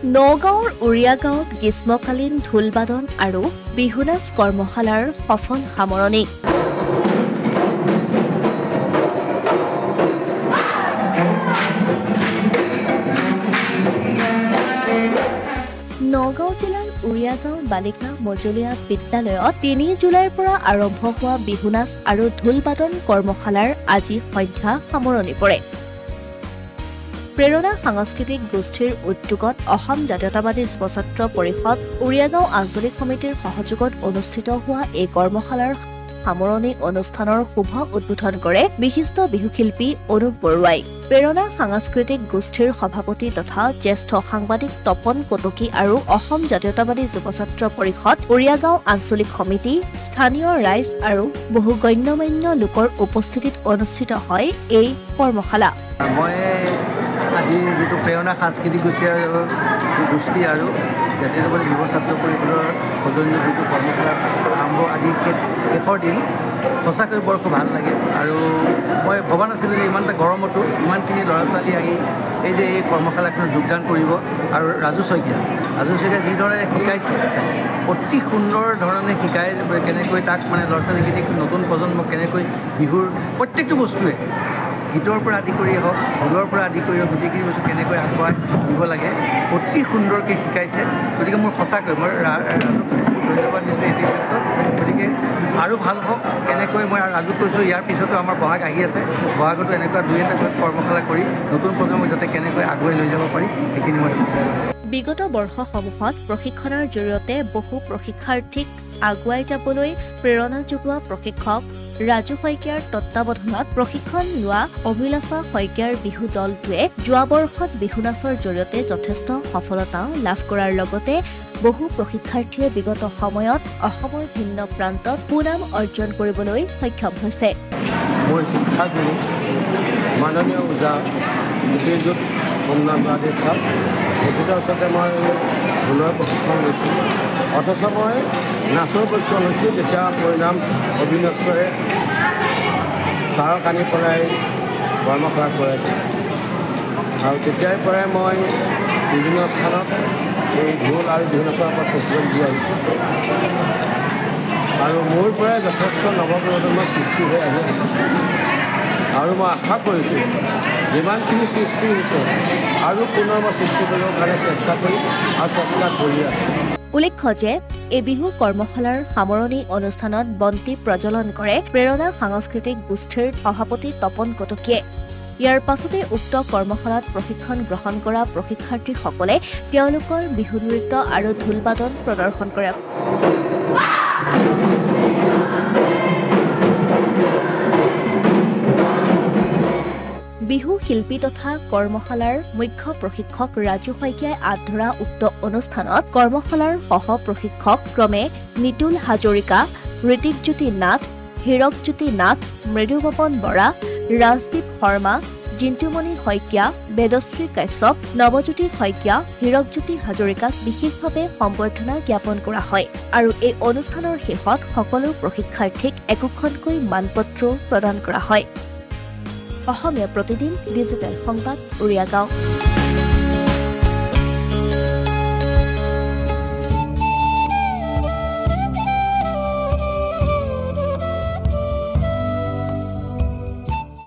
নগাঁৱৰ উৰিয়া গাঁৱত গ্ৰীষ্মকালীন ঢোল-বাদন আৰু বিহু নাচ কৰ্মশালাৰ সফল সামৰণি। নগাঁও জিলাৰ উৰিয়া গাঁও বালিকা মজলীয়া বিদ্যালয়ত ৩ জুলাইৰ পৰা আৰম্ভ হোৱা বিহু নাচ আৰু ঢোল-বাদন কৰ্মশালাৰ আজি সন্ধ্যা সামৰণি পৰে। প্ৰেৰণা সাংস্কৃতিক গোষ্ঠীৰ উদ্যোগত অসম জাতীয়তাবাদী যুৱ ছাত্ৰ পৰিষদ উৰিয়াগাঁও আঞ্চলিক সমিতিৰ সহযোগত অনুষ্ঠিত হোৱা এই কৰ্মশালাৰ সামৰণি অনুষ্ঠানৰ শুভ উদ্বোধন কৰে বিশিষ্ট বিহুশিল্পী অনুপ বৰুৱাই। প্ৰেৰণা সাংস্কৃতিক গোষ্ঠীৰ সভাপতি তথা জ্যেষ্ঠ সাংবাদিক তপন কটকী আৰু অসম জাতীয়তাবাদী যুৱ ছাত্ৰ পৰিষদ উৰিয়াগাঁও আঞ্চলিক সমিতি, স্থানীয় ৰাইজ আৰু বহু গণ্যমান্য লোকৰ উপস্থিতিত অনুষ্ঠিত হয় এই কৰ্মশালা। আজি যিটো প্ৰেৰণা সাংস্কৃতিক গোষ্ঠী আৰু জাতীয়তাবাদী যুৱ ছাত্ৰ পৰিষদৰ সৌজন্য যিটো কৰ্মশালা আৰম্ভ আজি শেষৰ দিন, সঁচাকৈ বৰ খুব ভাল লাগে। আৰু মই ভবা নাছিলোঁ যে ইমান এটা গৰমতো ইমানখিনি ল'ৰা ছোৱালী আহি এই কৰ্মশালাখনত যোগদান কৰিব। আৰু ৰাজু শইকীয়া যিদৰে শিকাইছে, অতি সুন্দৰ ধৰণে শিকায়, কেনেকৈ তাক ল'ৰা ছোৱালীখিনিক নতুন প্ৰজন্মক কেনেকৈ বিহুৰ প্ৰত্যেকটো বস্তুৱে গীতৰ পৰা আদি কৰিয়ে হওক, ঢোলৰ পৰা আদি কৰি হওক, গোটেইখিনি বস্তু কেনেকৈ আগবঢ়াই দিব লাগে অতি সুন্দৰকৈ শিকাইছে। গতিকে মোৰ সঁচাকৈ মই ৰাজুক ধন্যবাদ দিছোঁ এই ক্ষেত্ৰত। গতিকে আৰু ভাল হওক, কেনেকৈ মই ৰাজুক কৈছোঁ ইয়াৰ পিছতো আমাৰ বহাগ আহি আছে, বহাগতো এনেকুৱা 2-এটা কৰ্মশালা কৰি নতুন প্ৰজন্মক যাতে কেনেকৈ আগুৱাই লৈ যাব পাৰি সেইখিনি মই বিগত বৰ্ষসমূহত প্ৰশিক্ষণৰ জৰিয়তে বহু প্ৰশিক্ষাৰ্থীক আগুৱাই যাবলৈ প্ৰেৰণা যোগোৱা প্ৰশিক্ষক ৰাজু শইকীয়াৰ তত্বাৱধানত প্ৰশিক্ষণ লোৱা অভিলাষা শইকীয়াৰ বিহু দলটোৱে যোৱা বৰ্ষত বিহু নাচৰ জৰিয়তে যথেষ্ট সফলতা লাভ কৰাৰ লগতে বহু প্ৰশিক্ষাৰ্থীয়ে বিগত সময়ত অসমৰ ভিন্ন প্ৰান্তত সুনাম অৰ্জন কৰিবলৈ সক্ষম হৈছে। মোৰ শিক্ষাগুৰু মাননীয় ওজা শ্ৰীযুত সোমনাথ ছাৰ, তেখেতৰ ওচৰতে মই ঢোলৰ প্ৰশিক্ষণ লৈছোঁ। অথচ মই নাচৰ প্ৰশিক্ষণ লৈছিলোঁ যেতিয়া পৰিণাম অবিনশ্বৰে ছাৰক আনি পেলাই কৰ্মশালা কৰাইছোঁ। আৰু তেতিয়াৰ পৰাই মই বিভিন্ন স্থানত এই ঢোল আৰু বিহু নাচৰ ওপৰত প্ৰশিক্ষণ দি আহিছোঁ। আৰু মোৰ পৰাই যথেষ্ট নৱপ্ৰজন্মৰ সৃষ্টি হৈ আহি আছে। আৰু মই আশা কৰিছোঁ যিমানখিনি সৃষ্টি হৈছে আৰু পুনৰ মই সৃষ্টি কৰিবৰ কাৰণে চেষ্টা কৰিম আৰু চেষ্টা কৰি আছোঁ। উল্লেখ্য যে এই বিহু কৰ্মশালাৰ সামৰণি অনুষ্ঠানত বন্তি প্ৰজ্বলন কৰে প্ৰেৰণা সাংস্কৃতিক গোষ্ঠীৰ সভাপতি তপন কটকীয়ে। ইয়াৰ পাছতে উক্ত কৰ্মশালাত প্ৰশিক্ষণ গ্ৰহণ কৰা প্ৰশিক্ষাৰ্থীসকলে তেওঁলোকৰ বিহু নৃত্য আৰু ঢোল-বাদন প্ৰদৰ্শন কৰে। বিহু শিল্পী তথা কৰ্মশালাৰ মুখ্য প্ৰশিক্ষক ৰাজু শইকীয়াই আঁত ধৰা উক্ত অনুষ্ঠানত কৰ্মশালাৰ সহ প্ৰশিক্ষক ক্ৰমে নিতুল হাজৰিকা, ঋতিকজ্যোতি নাথ, হীৰকজ্যোতি নাথ, মৃদুপৱন বৰা, ৰাজদীপ শৰ্মা, জিন্তুমণি শইকীয়া, বেদশ্ৰী কাশ্যপ, নৱজ্যোতি শইকীয়া, হীৰকজ্যোতি হাজৰিকাক বিশেষভাৱে সম্বৰ্ধনা জ্ঞাপন কৰা হয়। আৰু এই অনুষ্ঠানৰ শেষত সকলো প্ৰশিক্ষাৰ্থীক একোখনকৈ মানপত্ৰও প্ৰদান কৰা হয়। অসমীয়া প্ৰতিদিন ডিজিটেল সংবাদ উৰিয়াগাঁও।